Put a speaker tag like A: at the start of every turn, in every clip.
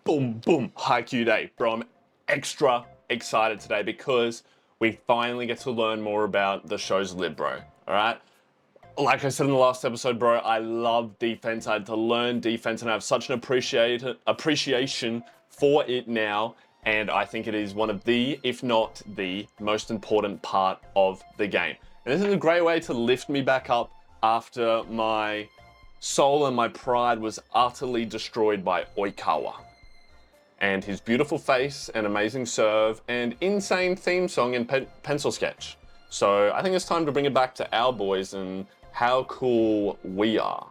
A: boom, boom, HAIKYUU day. Bro, I'm extra excited today because we finally get to learn more about the show's Libero, all right? Like I said in the last episode, bro, I love defense. I had to learn defense and I have such an appreciation for it now. And I think it is one of the, if not the most important part of the game. And this is a great way to lift me back up after my soul and my pride was utterly destroyed by Oikawa. And his beautiful face and amazing serve and insane theme song and pencil sketch. So I think it's time to bring it back to our boys and how cool we are.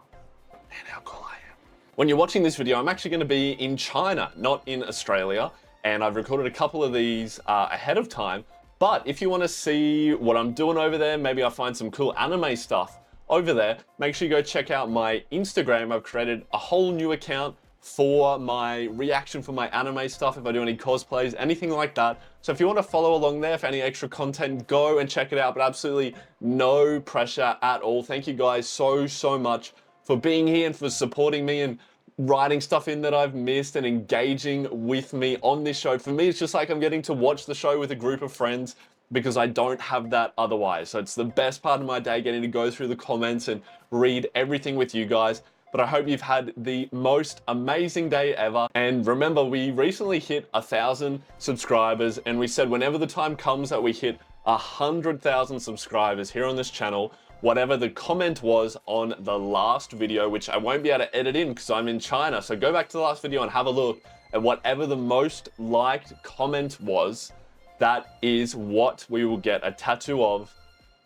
A: And how cool I am. When you're watching this video, I'm actually going to be in China, not in Australia. And I've recorded a couple of these ahead of time. But if you want to see what I'm doing over there, maybe I'll find some cool anime stuff over there, make sure you go check out my Instagram. I've created a whole new account for my reaction for my anime stuff, if I do any cosplays, anything like that. So if you want to follow along there for any extra content, go and check it out, but absolutely no pressure at all. Thank you guys so much for being here and for supporting me and writing stuff in that I've missed and engaging with me on this show. For me, it's just like I'm getting to watch the show with a group of friends because I don't have that otherwise. So it's the best part of my day, getting to go through the comments and read everything with you guys. But I hope you've had the most amazing day ever. And remember, we recently hit 1,000 subscribers and we said whenever the time comes that we hit 100,000 subscribers here on this channel, whatever the comment was on the last video, which I won't be able to edit in because I'm in China. So go back to the last video and have a look at whatever the most liked comment was. That is what we will get a tattoo of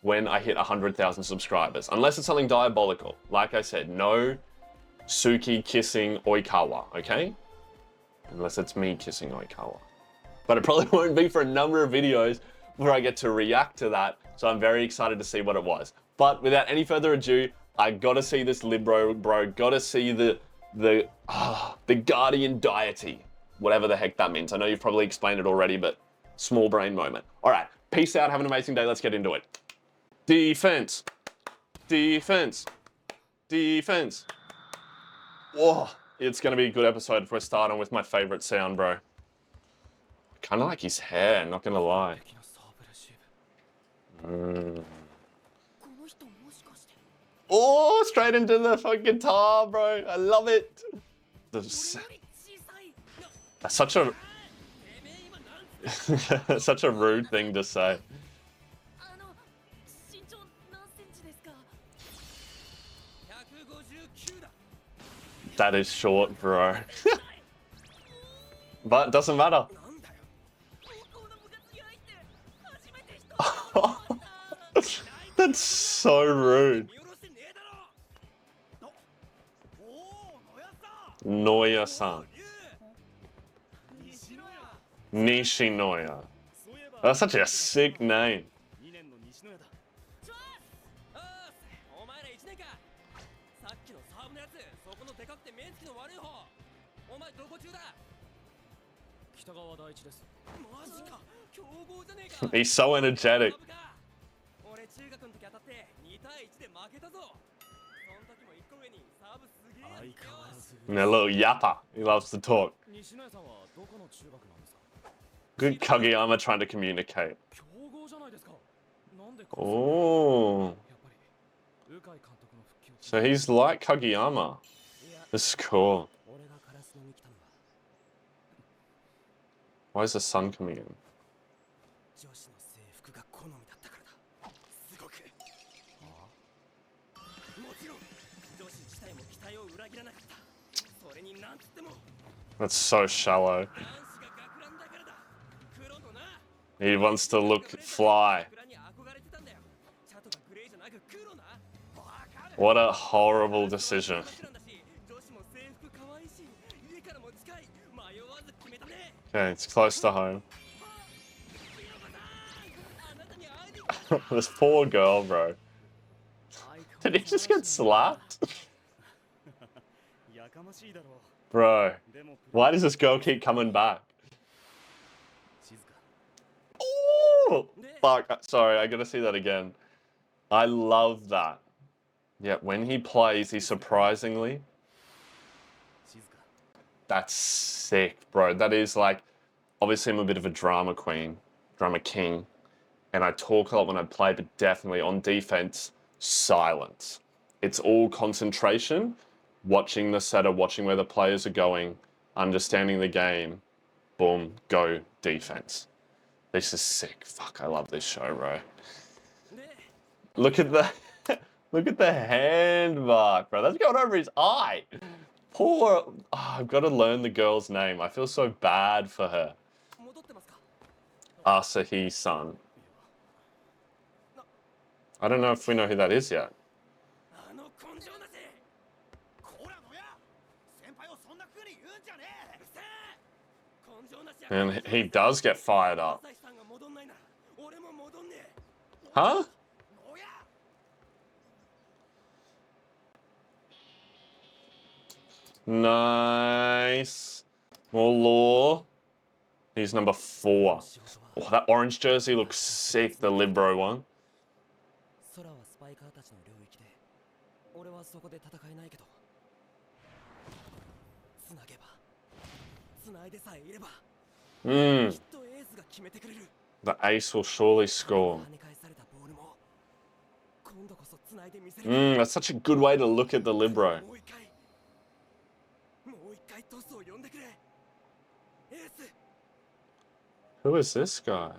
A: when I hit 100,000 subscribers. Unless it's something diabolical. Like I said, no Suki kissing Oikawa, okay? Unless it's me kissing Oikawa. But it probably won't be for a number of videos where I get to react to that. So I'm very excited to see what it was. But without any further ado, I gotta see this Libero, bro. Gotta see the guardian deity. Whatever the heck that means. I know you've probably explained it already, but small brain moment. All right, peace out, have an amazing day, let's get into it. Defense, defense, defense. Whoa, it's gonna be a good episode if we're starting with my favorite sound, bro. Kinda like his hair, not gonna lie. Oh, straight into the fucking guitar, bro. I love it. That's such a such a rude thing to say. That is short, bro. But doesn't matter. That's so rude. Noya-san. Nishinoya. That's such a sick name. He's so energetic. And a little yapper. He loves to talk. Good Kageyama trying to communicate. Oh. So he's like Kageyama. This is cool. Why is the sun coming in? That's so shallow. He wants to look fly. What a horrible decision. Okay, it's close to home. This poor girl, bro. Did he just get slapped? Bro, why does this girl keep coming back? Oh, fuck, sorry, I gotta see that again. I love that. Yeah, when he plays, he surprisingly That's sick, bro. That is like, obviously I'm a bit of a drama queen, drama king, and I talk a lot when I play, but definitely on defense, silence. It's all concentration, watching the setter, watching where the players are going, understanding the game, boom, go defense. This is sick. Fuck, I love this show, bro. Look at the look at the hand mark, bro. That's going over his eye. Poor. Oh, I've got to learn the girl's name. I feel so bad for her. Asahi-san. I don't know if we know who that is yet. And he does get fired up. Huh? Nice. More law. He's number 4. Oh, that orange jersey looks sick, the Libero one. The ace will surely score. That's such a good way to look at the Libero. Who is this guy?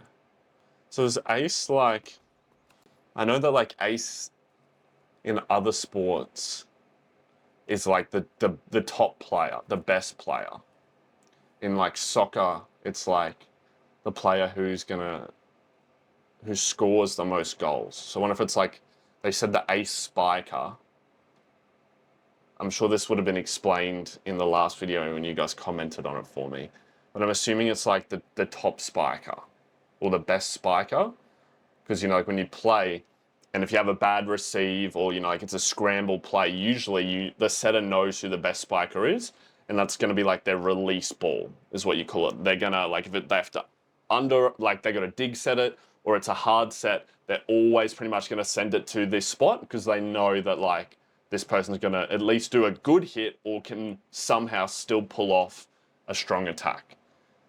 A: So is ace like... I know that like ace in other sports is like the top player, the best player. In like soccer, it's like the player who scores the most goals. So I wonder if it's like, they said the ace spiker. I'm sure this would have been explained in the last video when you guys commented on it for me. But I'm assuming it's like the top spiker or the best spiker. Because, you know, like when you play, and if you have a bad receive or, you know, like it's a scramble play, usually the setter knows who the best spiker is. And that's going to be like their release ball, is what you call it. They're going to, like, if they have to they got to dig set it, or it's a hard set, they're always pretty much going to send it to this spot because they know that, like, this person's going to at least do a good hit or can somehow still pull off a strong attack.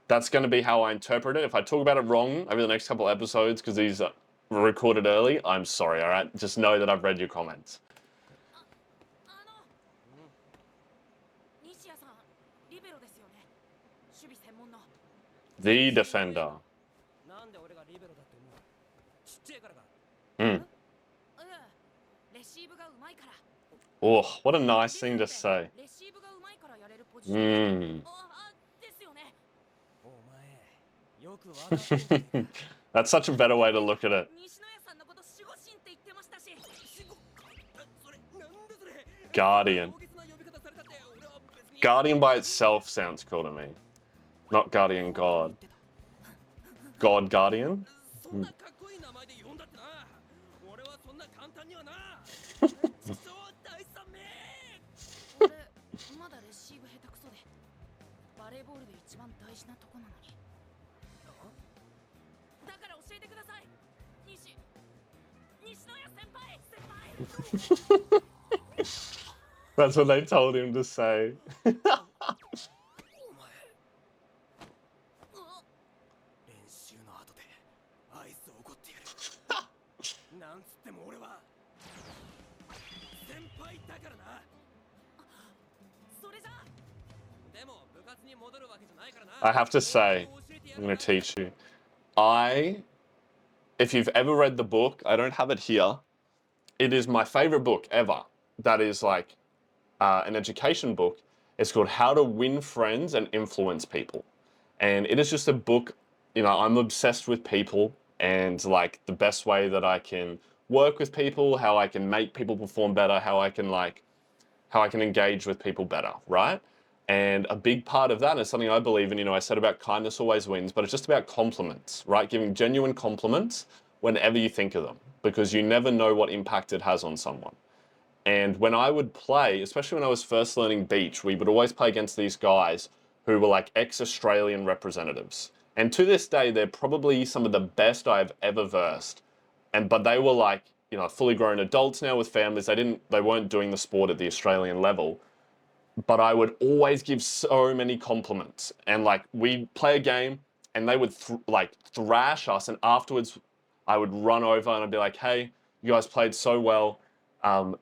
A: That's going to be how I interpret it. If I talk about it wrong over the next couple episodes because these are recorded early, I'm sorry, all right? Just know that I've read your comments. The defender. Oh, what a nice thing to say. That's such a better way to look at it. Guardian. Guardian by itself sounds cool to me. Not Guardian God. God Guardian? That's what they told him to say. I have to say, I'm going to teach you. If you've ever read the book, I don't have it here. It is my favorite book ever. That is like an education book. It's called How to Win Friends and Influence People. And it is just a book, you know, I'm obsessed with people and like the best way that I can work with people, how I can make people perform better, how I can engage with people better, right? And a big part of that is something I believe in, you know, I said about kindness always wins, but it's just about compliments, right? Giving genuine compliments whenever you think of them, because you never know what impact it has on someone. And when I would play, especially when I was first learning beach, we would always play against these guys who were like ex-Australian representatives. And to this day, they're probably some of the best I've ever versed. But they were like, you know, fully grown adults now with families. They weren't doing the sport at the Australian level. but I would always give so many compliments. And like we'd play a game and they would thrash us, and afterwards I would run over and I'd be like, hey, you guys played so well.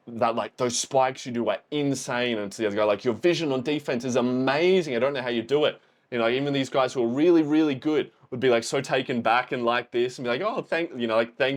A: That like those spikes you do are insane. And to the other guy, like your vision on defense is amazing. I don't know how you do it. You know, even these guys who are really, really good would be like so taken back and like this and be like, oh, thank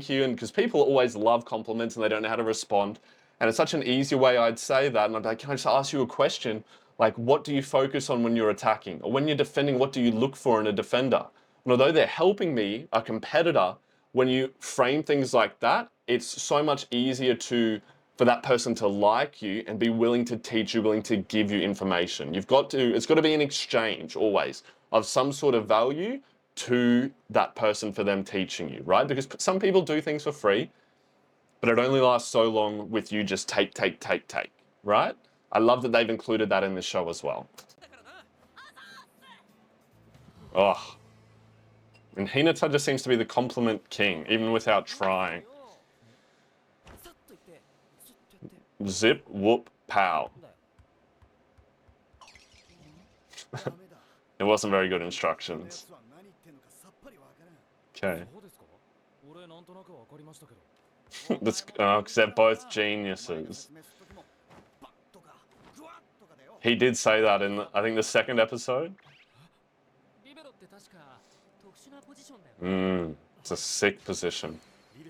A: you. And because people always love compliments and they don't know how to respond. And it's such an easy way I'd say that. And I'd be like, can I just ask you a question? Like, what do you focus on when you're attacking? Or when you're defending, what do you look for in a defender? And although they're helping me, a competitor, when you frame things like that, it's so much easier for that person to like you and be willing to teach you, willing to give you information. It's got to be an exchange always of some sort of value to that person for them teaching you, right? Because some people do things for free, but it only lasts so long with you just take, right? I love that they've included that in this show as well. Oh. And Hinata just seems to be the compliment king, even without trying. Zip, whoop, pow. It wasn't very good instructions. Okay. Because they're both geniuses. He did say that in, I think, the second episode. It's a sick position.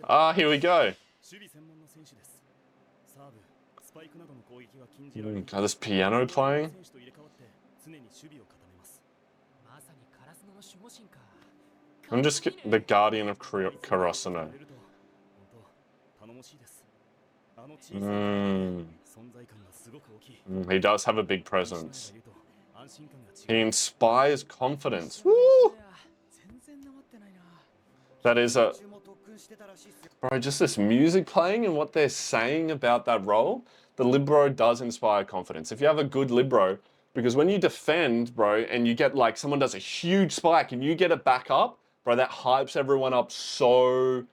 A: Ah, here we go. God, this piano playing? I'm just the guardian of Karasuno. He does have a big presence. He inspires confidence. Woo! That is a... Bro, just this music playing and what they're saying about that role, the Libero does inspire confidence. If you have a good Libero, because when you defend, bro, and you get like, someone does a huge spike and you get it back up, bro, that hypes everyone up so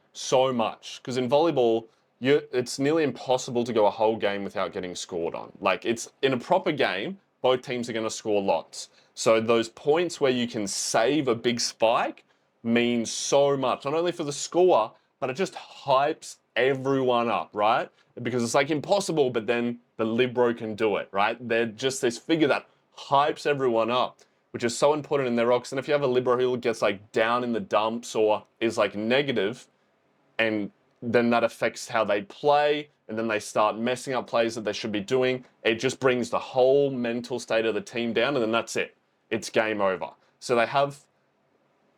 A: much. Because in volleyball, it's nearly impossible to go a whole game without getting scored on. Like, it's in a proper game, both teams are going to score lots. So those points where you can save a big spike means so much, not only for the score, but it just hypes everyone up, right? Because it's like impossible, but then the Libero can do it, right? They're just this figure that hypes everyone up, which is so important in their rocks. And if you have a Libero who gets like down in the dumps or is like negative, and then that affects how they play, and then they start messing up plays that they should be doing, it just brings the whole mental state of the team down, and then that's it. It's game over. So they have,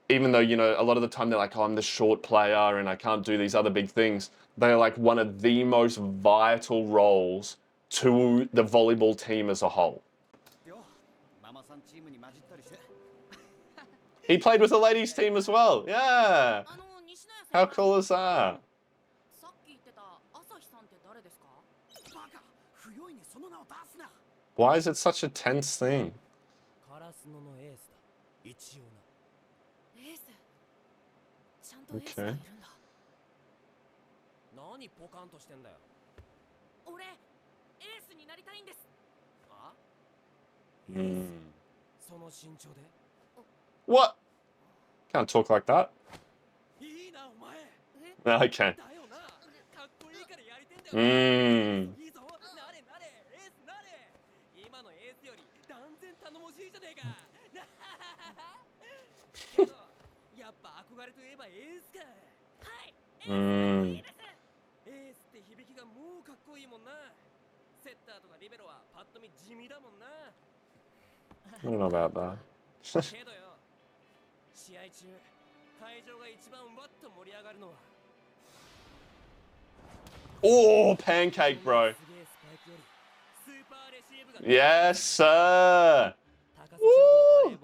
A: even though, you know, a lot of the time they're like, oh, I'm the short player and I can't do these other big things, they're like one of the most vital roles to the volleyball team as a whole. He played with the ladies team as well. Yeah. How cool is that? Why is it such a tense thing? Okay. What? Can't talk like that. No, I can. I don't know about that. Oh, pancake, bro. Yes, sir. Woo.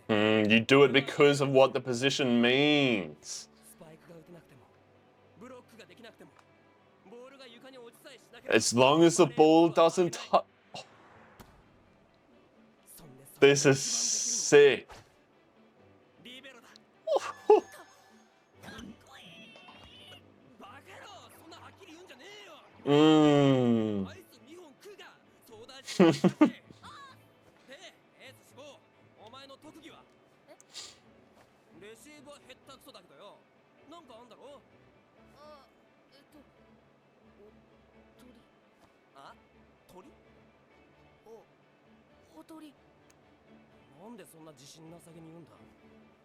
A: You do it because of what the position means. As long as the ball doesn't touch. This is sick. Mmm.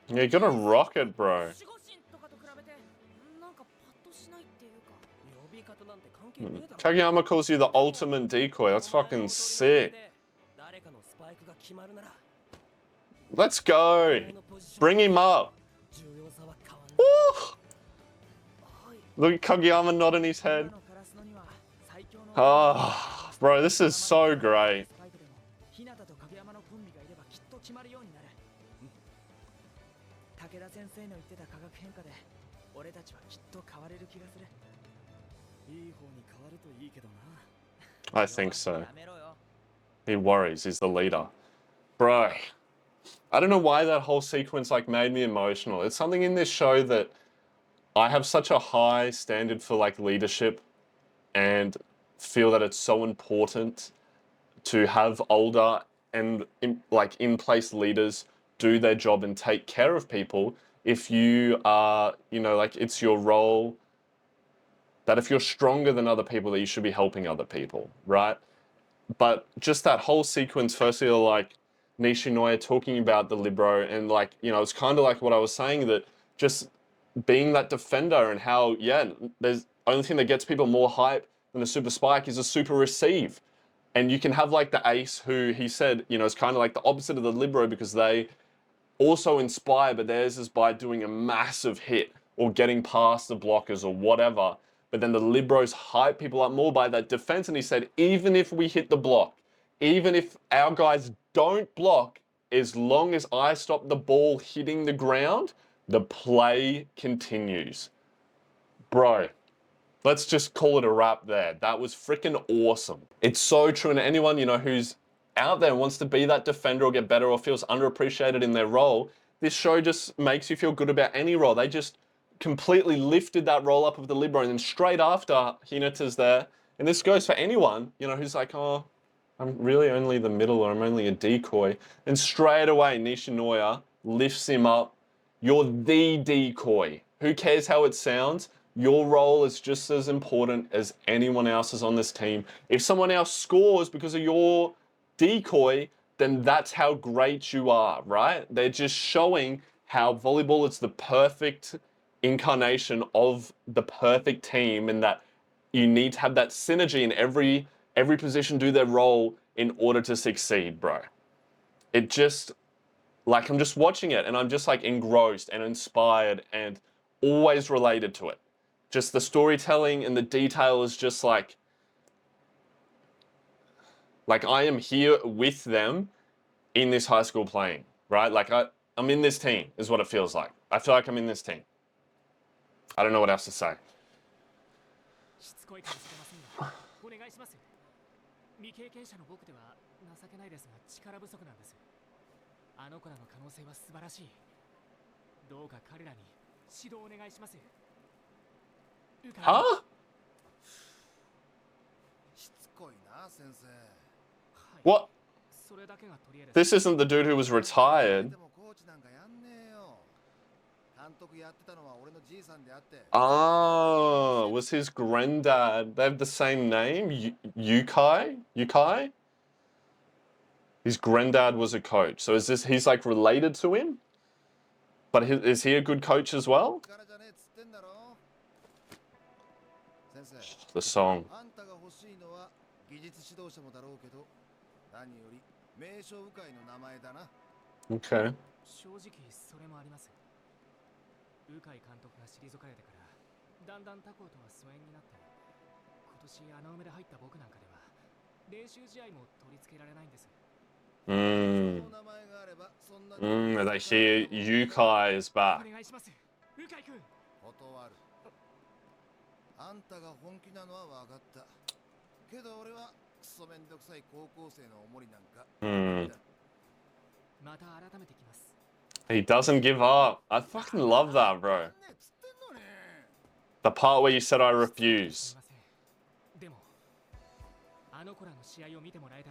A: Yeah, you're gonna rock it, bro. Kageyama calls you the ultimate decoy. That's fucking sick. Let's go. Bring him up. Woo! Look at Kageyama nodding his head. Oh, bro, this is so great. I think so. He worries, he's the leader. Bro, I don't know why that whole sequence like made me emotional. It's something in this show that I have such a high standard for like leadership and feel that it's so important to have older and in place leaders do their job and take care of people. If you are, you know, like it's your role that if you're stronger than other people, that you should be helping other people, right? But just that whole sequence, firstly, like Nishinoya talking about the Libero, and like, you know, it's kind of like what I was saying, that just being that defender and how, yeah, there's only thing that gets people more hype than a super spike is a super receive. And you can have like the ace who he said, you know, is kind of like the opposite of the Libero because they also inspire, but theirs is by doing a massive hit or getting past the blockers or whatever. But then the Liberos hype people up more by that defense. And he said, even if we hit the block, even if our guys don't block, as long as I stop the ball hitting the ground, the play continues. Bro, let's just call it a wrap there. That was freaking awesome. It's so true. And anyone, you know, who's out there and wants to be that defender or get better or feels underappreciated in their role, this show just makes you feel good about any role. They just completely lifted that role up of the Libero, and then straight after Hinata's there. And this goes for anyone, you know, who's like, oh, I'm really only the middle or I'm only a decoy. And straight away, Nishinoya lifts him up. You're the decoy. Who cares how it sounds? Your role is just as important as anyone else's on this team. If someone else scores because of your decoy, then that's how great you are, right? They're just showing how volleyball is the perfect incarnation of the perfect team, and that you need to have that synergy in every position, do their role in order to succeed, bro. It just, like, I'm just watching it and I'm just like engrossed and inspired and always related to it. Just the storytelling and the detail is just like I am here with them in this high school playing, right? Like I'm in this team is what it feels like. I feel like I'm in this team. I don't know what else to say.
B: しつこいかもしれませんが、お願いします。未経験者の僕では情けないですが力不足なんです。あの子らの可能性は素晴らしい。どうか彼らに指導お願いします。
A: Huh?
C: しつこいな、先生。
A: What?
B: それだけが取り柄です。
A: This isn't the dude who was retired.
C: でもコーチなんかやんねえよ。監督やってたのは俺のじいさんであって。
A: Ah, was his granddad? They have the same name? Yukai? Yukai? His granddad was a coach. So is this, he's like related to him? But is he a good coach as well?
C: 力じゃねえっつってんだろ。先生。
A: The song.
C: あんたが欲しいのは技術指導者もだろうけど、何より名称部会の名前だな。
A: Okay.
B: 正直それもあります。鵜飼監督が退かれてからだんだん他校とは疎遠になって、今年穴埋めで入った僕なんかでは練習試合も取り付けられないんです。
A: They hear Yukai is back.
B: お願いします。鵜飼君。
C: 断る。あんたが本気なのは分かった。けど俺はクソめんどくさい高校生のおもりなんか。また改めてきます。
A: He doesn't give up. I fucking love that, bro. The part where you said I refuse.
B: でも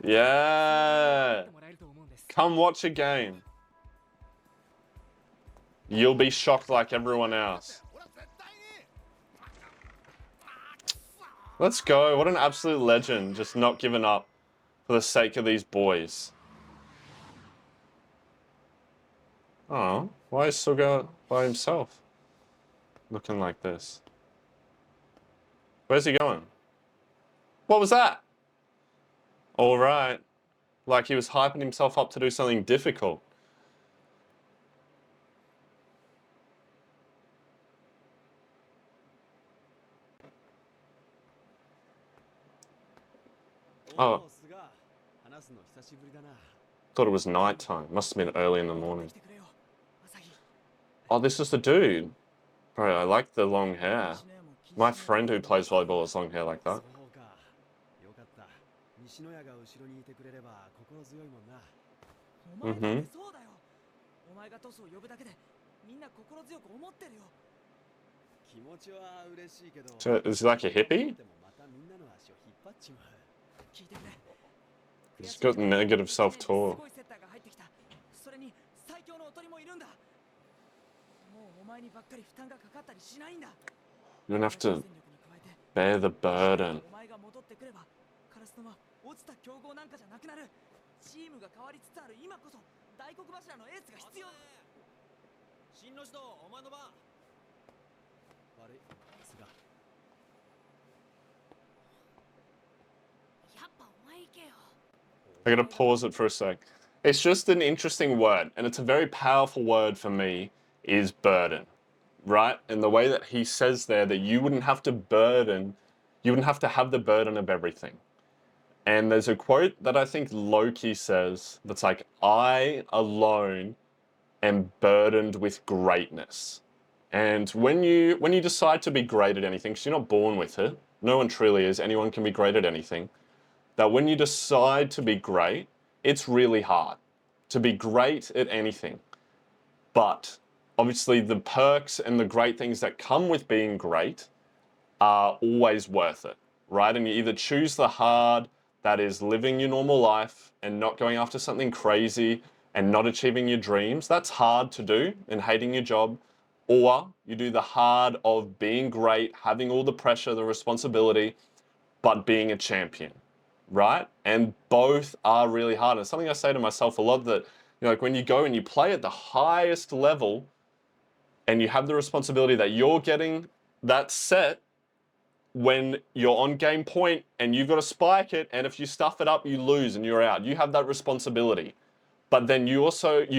A: Yeah. Come watch a game. You'll be shocked like everyone else. Let's go. What an absolute legend. Just not giving up for the sake of these boys. Oh, why is Suga by himself? Looking like this. Where's he going? What was that? All right. Like he was hyping himself up to do something difficult. Oh. Thought it was nighttime. Must have been early in the morning. Oh, this is the dude. Bro, I like the long hair. My friend who plays volleyball has long hair like that. Mm-hmm. So, is he like a hippie? He's got negative self-talk. You don't have to bear the burden. I gotta pause it for a sec. It's just an interesting word, and it's a very powerful word for me, is burden, right? And the way that he says there that you wouldn't have to burden, you wouldn't have to have the burden of everything. And there's a quote that I think Loki says that's like, I alone am burdened with greatness. And when you decide to be great at anything, because you're not born with it, no one truly is, anyone can be great at anything, that when you decide to be great, it's really hard to be great at anything. But obviously the perks and the great things that come with being great are always worth it, right? And you either choose the hard, that is living your normal life and not going after something crazy and not achieving your dreams. That's hard to do and hating your job. Or you do the hard of being great, having all the pressure, the responsibility, but being a champion, right? And both are really hard. And it's something I say to myself a lot that, like when you go and you play at the highest level and you have the responsibility that you're getting that set when you're on game point and you've got to spike it, and if you stuff it up, you lose and you're out. You have that responsibility. But then you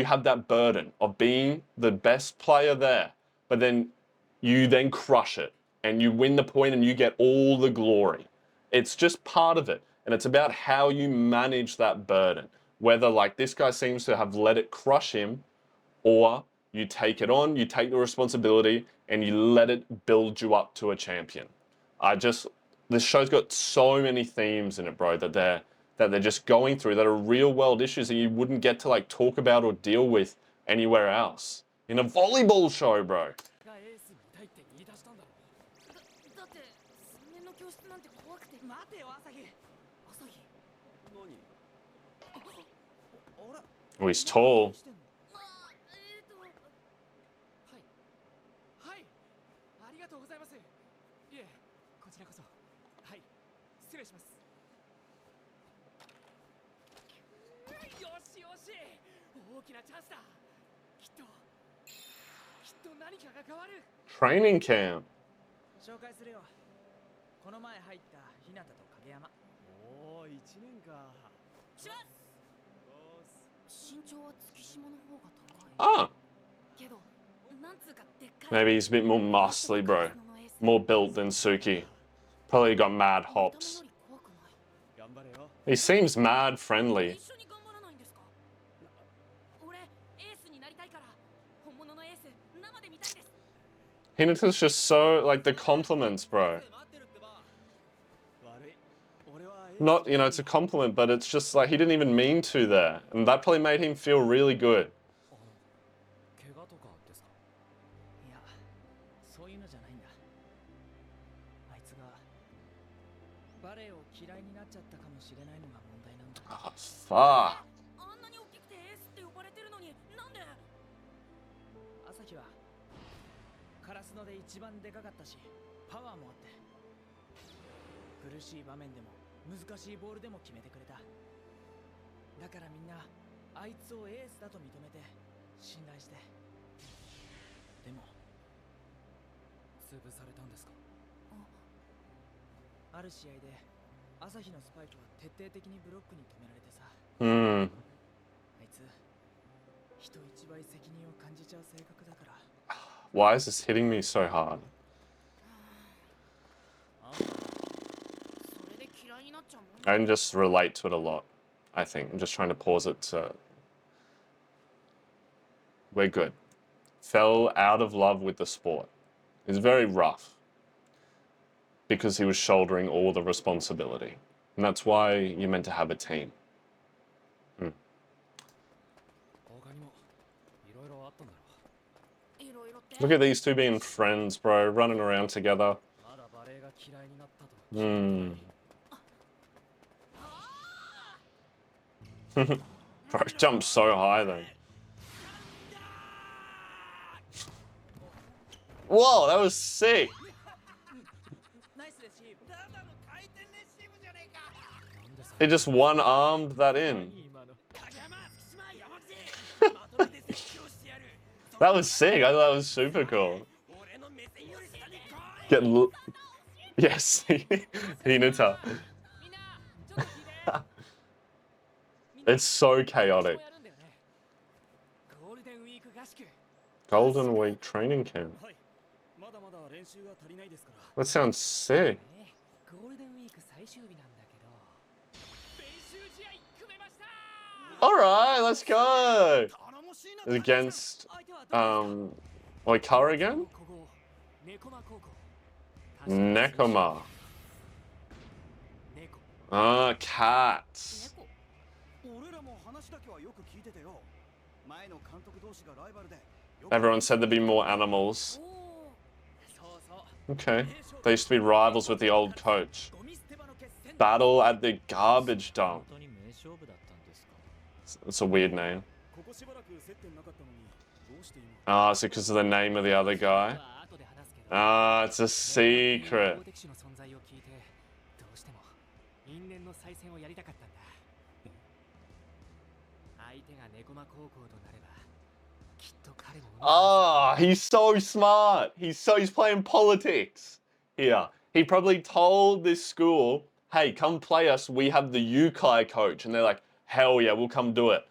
A: have that burden of being the best player there. But then you then crush it and you win the point and you get all the glory. It's just part of it. And it's about how you manage that burden. Whether like this guy seems to have let it crush him, or you take it on, you take the responsibility and you let it build you up to a champion. This show's got so many themes in it, bro, that they're just going through that are real world issues that you wouldn't get to like talk about or deal with anywhere else. In a volleyball show, bro. Oh, he's tall. Training camp. Ah. Maybe he's a bit more muscly, bro. More built than Suki. Probably got mad hops. He seems mad friendly. Hinata's just so, like, the compliments, bro. Not, it's a compliment, but it's just like he didn't even mean to there. And that probably made him feel really good.
B: バレエを嫌いになっちゃったかもしれないのが問題なんだ。
A: Oh, fuck.
B: あんなに大きくてエースって呼ばれてるのになんで。朝日はカラスので一番でかかったしパワーもあって、苦しい場面でも難しいボールでも決めてくれた。だからみんなあいつをエースだと認めて信頼して。でも潰されたんですか。ある試合で朝日のスパイクは徹底的にブロックに止められてさ、
A: Hmm.
B: あいつ人一倍責任を感じちゃう性格だから。
A: Why is this hitting me so hard?
B: それで嫌いになっちゃうもん。
A: I can just relate to it a lot, I think. I'm just trying to pause it to... We're good. Fell out of love with the sport. It's very rough. Because he was shouldering all the responsibility. And that's why you're meant to have a team. Hmm. Look at these two being friends, bro, running around together. Hmm. Bro, jumped so high then. Whoa, that was sick. He just one-armed that in. That was sick. I thought that was super cool. Getting... Yes, Hinata. It's so chaotic. Golden Week training camp. That sounds sick. Alright, let's go! Against, Oikawa again? Nekoma. Ah, cats. Everyone said there'd be more animals. Okay. They used to be rivals with the old coach. Battle at the garbage dump. It's a weird name. Ah, is it because of the name of the other guy? Ah, it's a secret. Ah, he's so smart. He's playing politics here. He probably told this school, hey, come play us. We have the Yukai coach. And they're like, hell yeah, we'll come do it.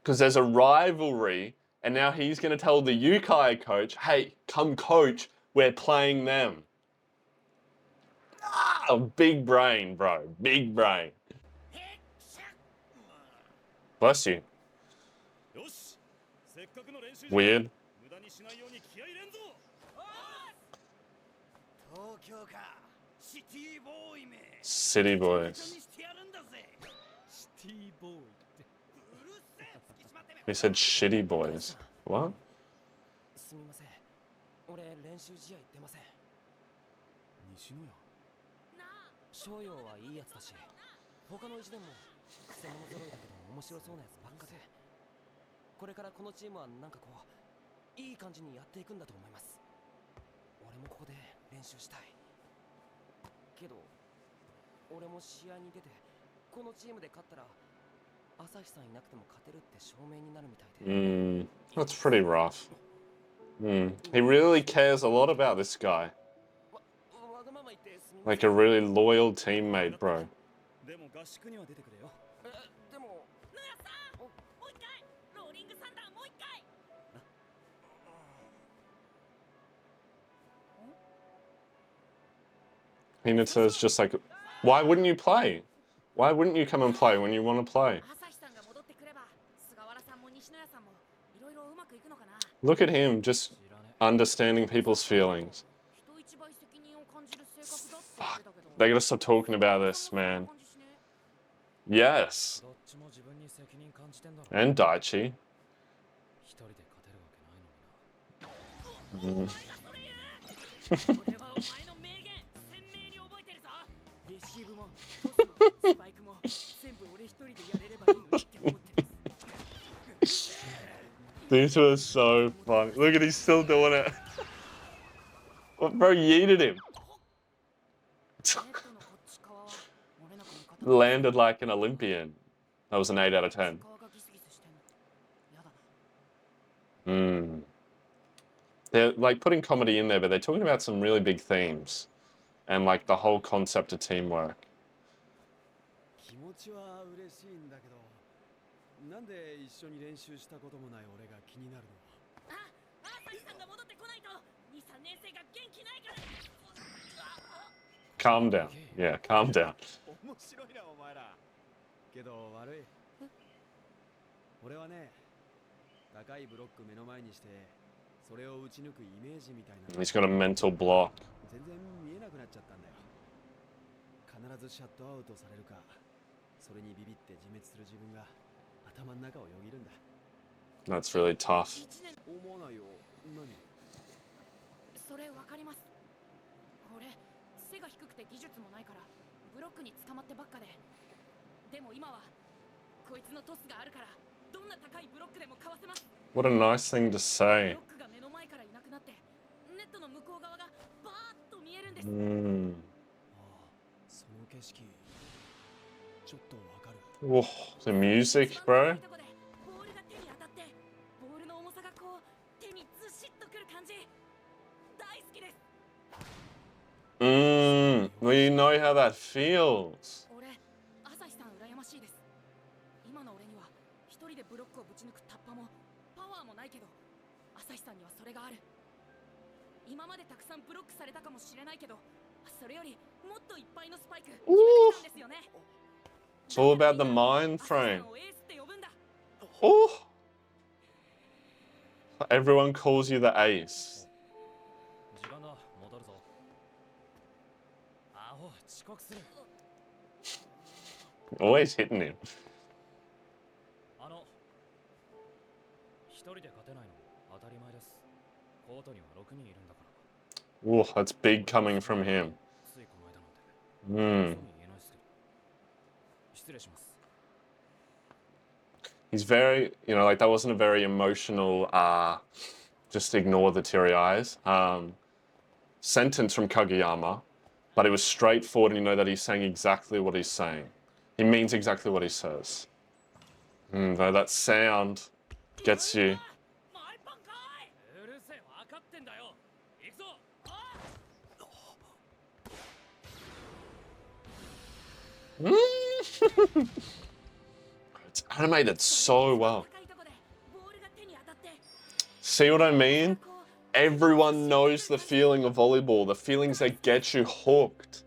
A: Because there's a rivalry. And now he's going to tell the Yukai coach, hey, come coach. We're playing them. Ah, big brain, bro. Big brain. Bless you. Weird. City boys. He said shitty boys. What?
B: すみません。俺練習試合出ません。西野屋。翔陽はいいやつだし、他の一年もクセ者揃いだけど面白そうなやつばっかで、これからこのチームはなんかこういい感じにやっていくんだと思います。俺もここで練習したい。けど俺も試合に出てこのチームで勝ったら。
A: That's pretty rough. He really cares a lot about this guy. Like a really loyal teammate, bro. Hinata's just like, why wouldn't you play? Why wouldn't you come and play when you want to play? Look at him, just understanding people's feelings. Fuck. They gotta stop talking about this, man. Yes. And Daichi.
B: スパイクも全部俺一人でやれればいいのにって思ってます。
A: These were so funny. Look at he's still doing it. What, bro, yeeted him.
B: ネットのこっち側は俺のこの肩
A: Landed like an Olympian. That was an 8 out of 10.
B: 側がギスギスしてんのやだな。
A: Mm. They're like putting comedy in there, but they're talking about some really big themes and like the whole concept of teamwork.
D: 気持ちは嬉しいんだけど、なんで一緒に練習したこともない俺が気になるの？
B: あ、朝日さんが戻ってこないと2、3年生が元気ないから。
A: Calm down. Yeah, calm down.
D: 面白いなお前ら。けど悪い。俺はね、高いブロック目の前にして、それを打ち抜くイメージみたいな。
A: He's got a mental block.
D: 全然見えなくなっちゃったんだよ。必ずシャットアウトされるか、それにビビって自滅する自分が頭の中をよぎるんだ。
A: That's really tough.
D: 思わないよ。何？
B: それわかります。俺背が低くて技術もないからブロックに捕まってばっかで。でも今はこいつのトスがあるからどんな高いブロックでもかわせます。
A: What a nice thing to
B: ブ
A: say.
B: ロックが目の前からいなくなってネットの向こう側がバーッと見えるんです。
A: Mm.
D: ああ、その景色、ちょっとわかる。
A: Whoa, the music, bro.
B: ボールが手に当たってボールの重さがこう手にずしっとくる感じ大好きです。
A: Well, you know how that feels.
B: 俺朝日さん羨ましいです。今の俺には一人でブロックをぶち抜くタッパもパワーもないけど朝日さんにはそれがある。今までたくさんブロックされたかもしれないけどそれよりもっといっぱいのスパイク決めてたんですよね。
A: It's all about the mind
B: 朝日
A: frame.
B: さんをエースって呼ぶんだ。
A: Oh. Everyone calls you the ace.
B: 時間だ、戻るぞ。アホ、遅刻する。
A: Always hitting him.
B: 一人で勝てないの当たり前です。コートには6人いるんだから。
A: Oh, that's big coming from him.
B: ついこの間なんて。
A: Mm.
B: 言えないですけど。失礼します。
A: He's very, you know, like that wasn't a very emotional, just ignore the teary eyes sentence from Kageyama, but it was straightforward and you know that he's saying exactly what he's saying. He means exactly what he says. Though that sound gets you.
B: うるせえ、分かってんだよ。行くぞ。
A: It's animated so well. See what I mean? Everyone knows the feeling of volleyball, the feelings that get you hooked.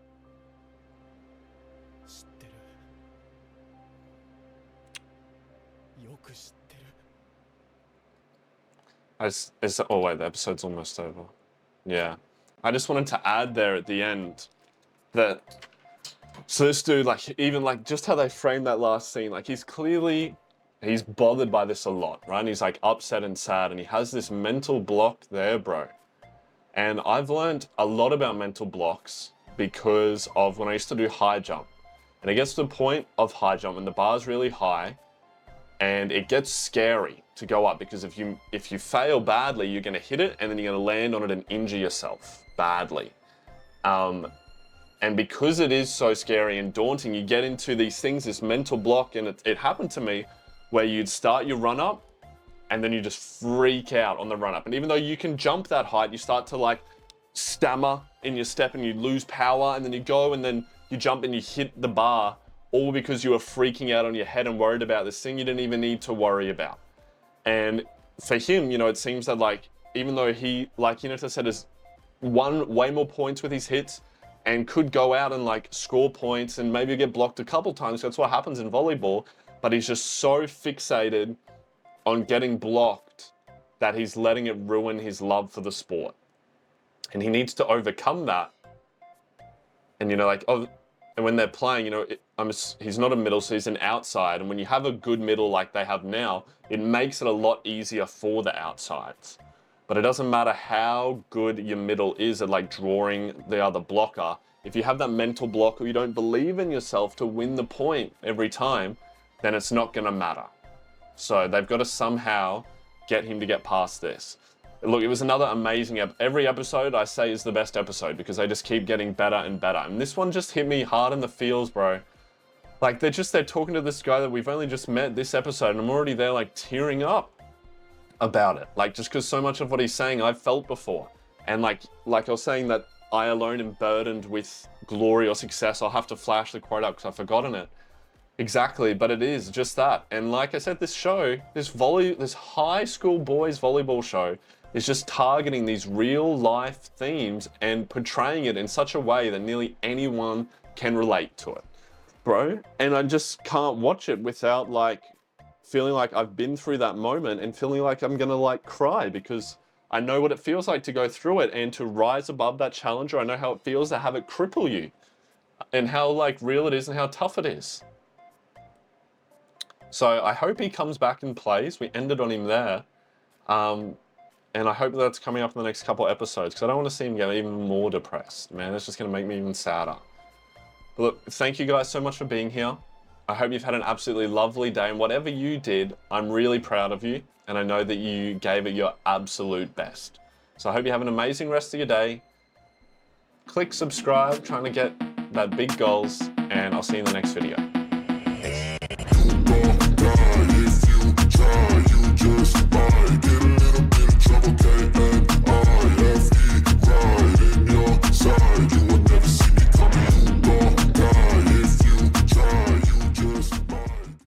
D: 知ってる。よく知ってる。
A: Oh wait, the episode's almost over. Yeah. I just wanted to add there at the end that, so this dude, like, even like just how they framed that last scene, like he's bothered by this a lot, right? And he's like upset and sad and he has this mental block there, bro. And I've learned a lot about mental blocks because of when I used to do high jump. And it gets to the point of high jump when the bar's really high and it gets scary to go up because if you fail badly, you're gonna hit it and then you're gonna land on it and injure yourself badly. And because it is so scary and daunting, you get into these things, this mental block, and it happened to me where you'd start your run up and then you just freak out on the run up. And even though you can jump that height, you start to like stammer in your step and you lose power and then you go and then you jump and you hit the bar, all because you were freaking out on your head and worried about this thing you didn't even need to worry about. And for him, you know, it seems that like, even though he, like Hinata said, has won way more points with his hits and could go out and like score points and maybe get blocked a couple times, that's what happens in volleyball, but he's just so fixated on getting blocked that he's letting it ruin his love for the sport. And he needs to overcome that. And, you know, like, oh, and when they're playing, you know, he's not a middle, so he's an outside. And when you have a good middle like they have now, it makes it a lot easier for the outsides. But it doesn't matter how good your middle is at like drawing the other blocker. If you have that mental block or you don't believe in yourself to win the point every time, then it's not going to matter. So they've got to somehow get him to get past this. Look, it was another amazing every episode I say is the best episode because they just keep getting better and better. And this one just hit me hard in the feels, bro. Like they're talking to this guy that we've only just met this episode and I'm already there like tearing up about it. Like just because so much of what he's saying I've felt before. And like I was saying that I alone am burdened with glory or success. I'll have to flash the quote up because I've forgotten it. Exactly, but it is just that. And like I said, this show, this high school boys volleyball show is just targeting these real life themes and portraying it in such a way that nearly anyone can relate to it, bro. And I just can't watch it without like feeling like I've been through that moment and feeling like I'm gonna like cry because I know what it feels like to go through it and to rise above that challenge, or I know how it feels to have it cripple you and how like real it is and how tough it is. So I hope he comes back and plays. We ended on him there. And I hope that's coming up in the next couple episodes because I don't want to see him get even more depressed. Man, it's just going to make me even sadder. But look, thank you guys so much for being here. I hope you've had an absolutely lovely day. And whatever you did, I'm really proud of you. And I know that you gave it your absolute best. So I hope you have an amazing rest of your day. Click subscribe, trying to get that big goals. And I'll see you in the next video.